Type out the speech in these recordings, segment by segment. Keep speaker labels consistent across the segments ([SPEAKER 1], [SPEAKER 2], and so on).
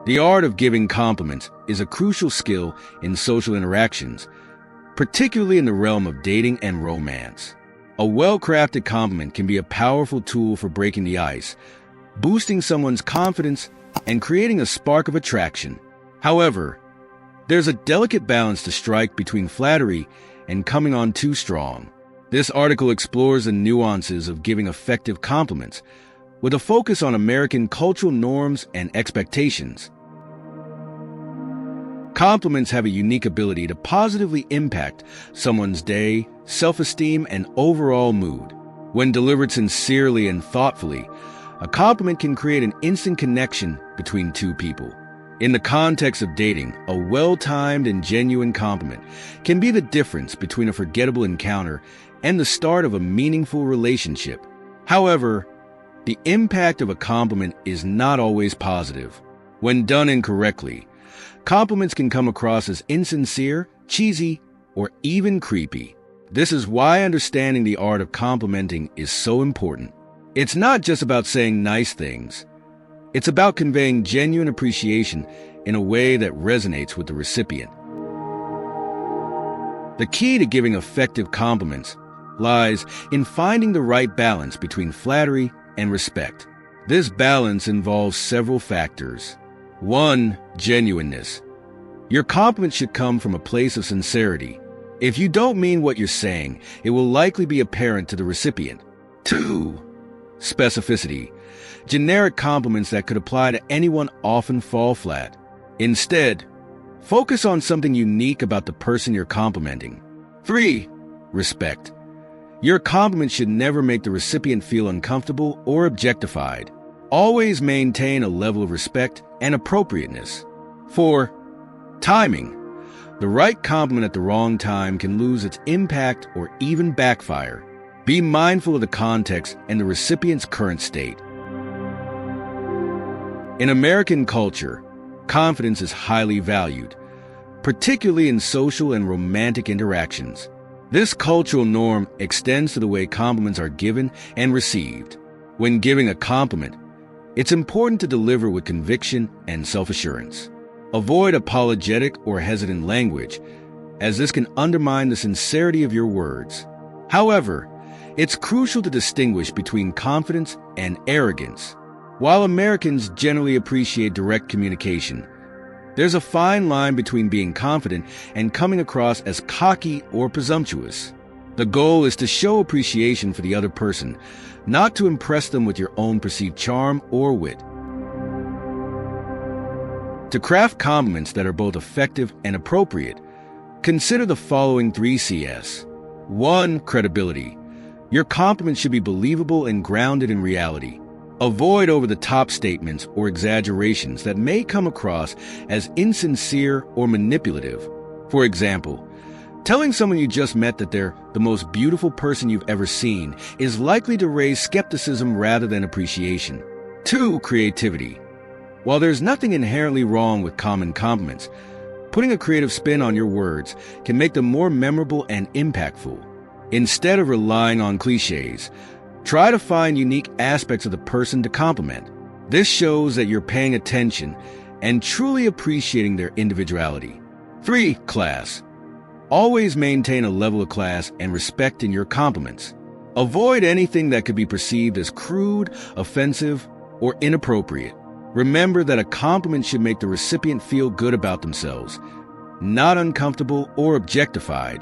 [SPEAKER 1] The art of giving compliments is a crucial skill in social interactions, particularly in the realm of dating and romance. A well-crafted compliment can be a powerful tool for breaking the ice, boosting someone's confidence and creating a spark of attraction. However, there's a delicate balance to strike between flattery and coming on too strong. This article explores the nuances of giving effective compliments, with a focus on American cultural norms and expectations. Compliments have a unique ability to positively impact someone's day, self-esteem, and overall mood. When delivered sincerely and thoughtfully, a compliment can create an instant connection between two people. In the context of dating, a well-timed and genuine compliment can be the difference between a forgettable encounter and the start of a meaningful relationship. However, the impact of a compliment is not always positive. When done incorrectly, compliments can come across as insincere, cheesy, or even creepy. This is why understanding the art of complimenting is so important. It's not just about saying nice things. It's about conveying genuine appreciation in a way that resonates with the recipient. The key to giving effective compliments lies in finding the right balance between flattery and respect. This balance involves several factors. 1. Genuineness. Your compliment should come from a place of sincerity. If you don't mean what you're saying, it will likely be apparent to the recipient. 2. Specificity. Generic compliments that could apply to anyone often fall flat. Instead, focus on something unique about the person you're complimenting. 3. Respect. Your compliment should never make the recipient feel uncomfortable or objectified. Always maintain a level of respect and appropriateness. 4. Timing. The right compliment at the wrong time can lose its impact or even backfire. Be mindful of the context and the recipient's current state. In American culture, confidence is highly valued, particularly in social and romantic interactions. This cultural norm extends to the way compliments are given and received. When giving a compliment, it's important to deliver with conviction and self-assurance. Avoid apologetic or hesitant language, as this can undermine the sincerity of your words. However, it's crucial to distinguish between confidence and arrogance. While Americans generally appreciate direct communication, there's a fine line between being confident and coming across as cocky or presumptuous. The goal is to show appreciation for the other person, not to impress them with your own perceived charm or wit. To craft compliments that are both effective and appropriate, consider the following 3 Cs. 1. Credibility. Your compliment should be believable and grounded in reality. Avoid over-the-top statements or exaggerations that may come across as insincere or manipulative. For example, telling someone you just met that they're the most beautiful person you've ever seen is likely to raise skepticism rather than appreciation. 2. Creativity. While there's nothing inherently wrong with common compliments, putting a creative spin on your words can make them more memorable and impactful. Instead of relying on cliches, try to find unique aspects of the person to compliment. This shows that you're paying attention and truly appreciating their individuality. 3. Class. Always maintain a level of class and respect in your compliments. Avoid anything that could be perceived as crude, offensive, or inappropriate. Remember that a compliment should make the recipient feel good about themselves, not uncomfortable or objectified.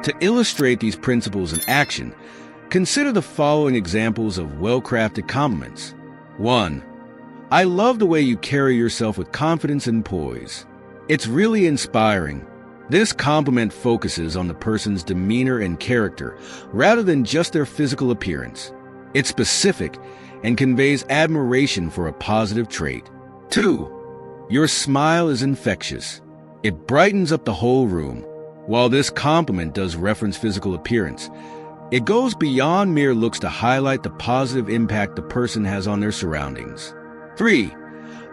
[SPEAKER 1] To illustrate these principles in action, consider the following examples of well-crafted compliments. 1. I love the way you carry yourself with confidence and poise. It's really inspiring. This compliment focuses on the person's demeanor and character rather than just their physical appearance. It's specific and conveys admiration for a positive trait. 2. Your smile is infectious. It brightens up the whole room. While this compliment does reference physical appearance, it goes beyond mere looks to highlight the positive impact the person has on their surroundings. 3.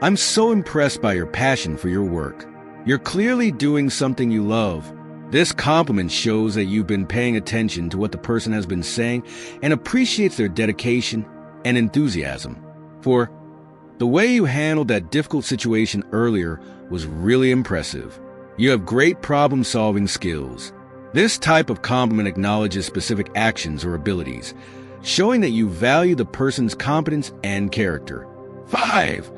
[SPEAKER 1] I'm so impressed by your passion for your work. You're clearly doing something you love. This compliment shows that you've been paying attention to what the person has been saying and appreciates their dedication and enthusiasm. 4. The way you handled that difficult situation earlier was really impressive. You have great problem-solving skills. This type of compliment acknowledges specific actions or abilities, showing that you value the person's competence and character. 5.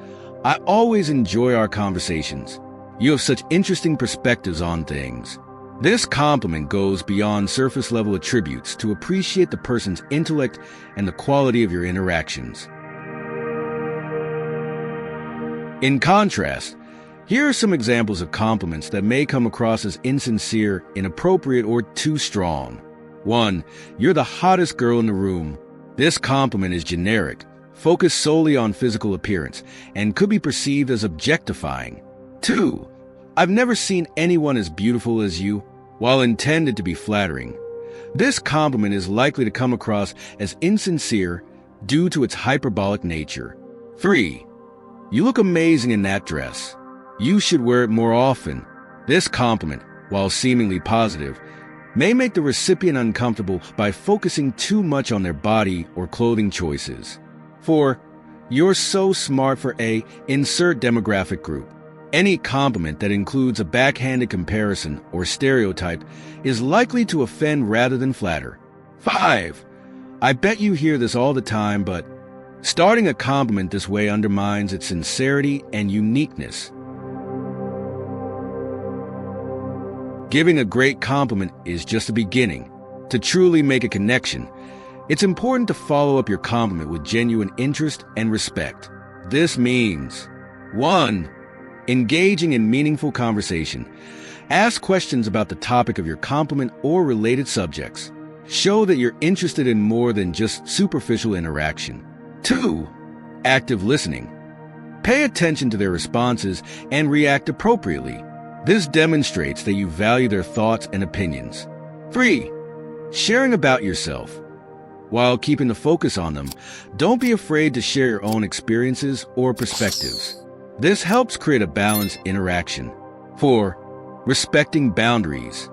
[SPEAKER 1] I always enjoy our conversations. You have such interesting perspectives on things. This compliment goes beyond surface-level attributes to appreciate the person's intellect and the quality of your interactions. In contrast, here are some examples of compliments that may come across as insincere, inappropriate, or too strong. 1. You're the hottest girl in the room. This compliment is generic, focused solely on physical appearance, and could be perceived as objectifying. 2. I've never seen anyone as beautiful as you. While intended to be flattering, this compliment is likely to come across as insincere due to its hyperbolic nature. 3. You look amazing in that dress. You should wear it more often. This compliment, while seemingly positive, may make the recipient uncomfortable by focusing too much on their body or clothing choices. 4. You're so smart for a insert demographic group. Any compliment that includes a backhanded comparison or stereotype is likely to offend rather than flatter. 5. I bet you hear this all the time, but starting a compliment this way undermines its sincerity and uniqueness. Giving a great compliment is just the beginning. To truly make a connection, it's important to follow up your compliment with genuine interest and respect. This means 1. Engaging in meaningful conversation. Ask questions about the topic of your compliment or related subjects. Show that you're interested in more than just superficial interaction. 2. Active listening. Pay attention to their responses and react appropriately. This demonstrates that you value their thoughts and opinions. 3. Sharing about yourself. While keeping the focus on them, don't be afraid to share your own experiences or perspectives. This helps create a balanced interaction. 4. Respecting boundaries.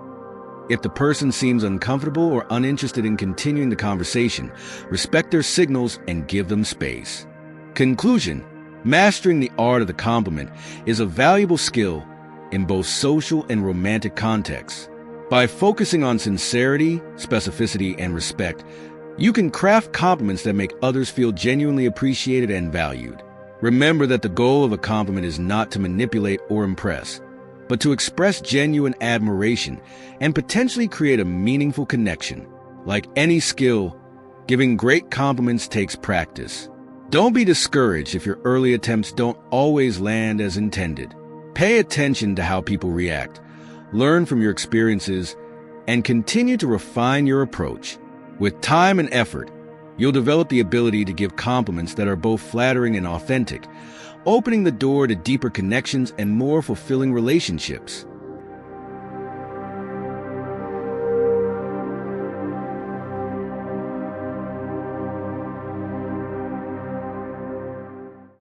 [SPEAKER 1] If the person seems uncomfortable or uninterested in continuing the conversation, respect their signals and give them space. Conclusion: mastering the art of the compliment is a valuable skill in both social and romantic contexts. By focusing on sincerity, specificity, and respect, you can craft compliments that make others feel genuinely appreciated and valued. Remember that the goal of a compliment is not to manipulate or impress, but to express genuine admiration and potentially create a meaningful connection. Like any skill, giving great compliments takes practice. Don't be discouraged if your early attempts don't always land as intended. Pay attention to how people react, learn from your experiences, and continue to refine your approach. With time and effort, you'll develop the ability to give compliments that are both flattering and authentic, opening the door to deeper connections and more fulfilling relationships.